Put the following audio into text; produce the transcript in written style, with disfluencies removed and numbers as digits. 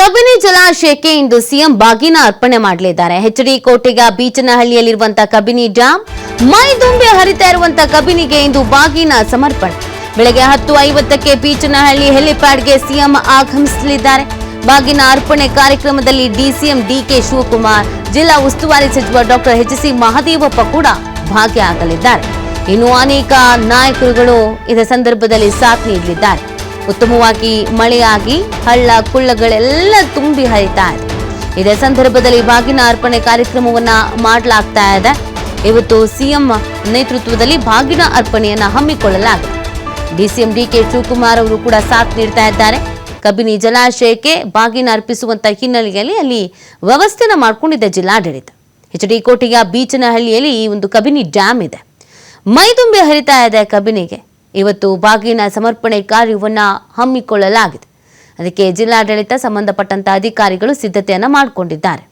ಕಬಿನಿ ಜಲಾಶಯಕ್ಕೆ ಇಂದು ಸಿಎಂ ಬಾಗಿನ ಅರ್ಪಣೆ ಮಾಡಲಿದ್ದಾರೆ. ಎಚ್ಡಿ ಕೋಟೆಗ ಬೀಚನಹಳ್ಳಿಯಲ್ಲಿರುವಂತಹ ಕಬಿನಿ ಡ್ಯಾಂ ಮೈದುಂಬಿ ಹರಿತಾ ಇರುವಂತಹ ಕಬಿನಿಗೆ ಇಂದು ಬಾಗಿನ ಸಮರ್ಪಣೆ. ಬೆಳಗ್ಗೆ 10:50ಕ್ಕೆ ಬೀಚನಹಳ್ಳಿ ಹೆಲಿಪ್ಯಾಡ್ಗೆ ಸಿಎಂ ಆಗಮಿಸಲಿದ್ದಾರೆ. ಬಾಗಿನ ಅರ್ಪಣೆ ಕಾರ್ಯಕ್ರಮದಲ್ಲಿ ಡಿಸಿಎಂ ಡಿಕೆ ಶಿವಕುಮಾರ್, ಜಿಲ್ಲಾ ಉಸ್ತುವಾರಿ ಸಚಿವ ಡಾಕ್ಟರ್ ಎಚ್.ಸಿ. ಮಹದೇವಪ್ಪ ಕೂಡ ಭಾಗಿಯಾಗಲಿದ್ದಾರೆ. ಇನ್ನು ಅನೇಕ ನಾಯಕರುಗಳು ಇದರ ಸಂದರ್ಭದಲ್ಲಿ ಸಾಥ್ ನೀಡಲಿದ್ದಾರೆ. ಉತ್ತಮವಾಗಿ ಮಳೆಯಾಗಿ ಹಳ್ಳ ಕೊಳ್ಳಗಳೆಲ್ಲ ತುಂಬಿ ಹರಿತಾ ಇದೆ. ಇದೇ ಸಂದರ್ಭದಲ್ಲಿ ಬಾಗಿನ ಅರ್ಪಣೆ ಕಾರ್ಯಕ್ರಮವನ್ನ ಮಾಡಲಾಗ್ತಾ ಇದೆ. ಇವತ್ತು ಸಿಎಂ ನೇತೃತ್ವದಲ್ಲಿ ಬಾಗಿನ ಅರ್ಪಣೆಯನ್ನ ಹಮ್ಮಿಕೊಳ್ಳಲಾಗಿದೆ. ಡಿಸಿಎಂ ಡಿಕೆ ಶಿವಕುಮಾರ್ ಅವರು ಕೂಡ ಸಾಥ್ ನೀಡ್ತಾ ಇದ್ದಾರೆ. ಕಬಿನಿ ಜಲಾಶಯಕ್ಕೆ ಬಾಗಿನ ಅರ್ಪಿಸುವಂತ ಹಿನ್ನೆಲೆಯಲ್ಲಿ ಅಲ್ಲಿ ವ್ಯವಸ್ಥೆನ ಮಾಡಿಕೊಂಡಿದೆ ಜಿಲ್ಲಾಡಳಿತ. ಎಚ್ಡಿ ಕೋಟೆಯ ಬೀಚನಹಳ್ಳಿಯಲ್ಲಿ ಈ ಒಂದು ಕಬಿನಿ ಡ್ಯಾಮ್ ಇದೆ. ಮೈದುಂಬಿ ಹರಿತಾ ಇದೆ ಕಬಿನಿಗೆ. ಇವತ್ತು ಬಾಗಿನ ಸಮರ್ಪಣೆ ಕಾರ್ಯವನ್ನ ಹಮ್ಮಿಕೊಳ್ಳಲಾಗಿದೆ. ಅದಕ್ಕೆ ಜಿಲ್ಲಾಡಳಿತ ಸಂಬಂಧಪಟ್ಟಂತ ಅಧಿಕಾರಿಗಳು ಸಿದ್ಧತೆಯನ್ನ ಮಾಡಿಕೊಂಡಿದ್ದಾರೆ.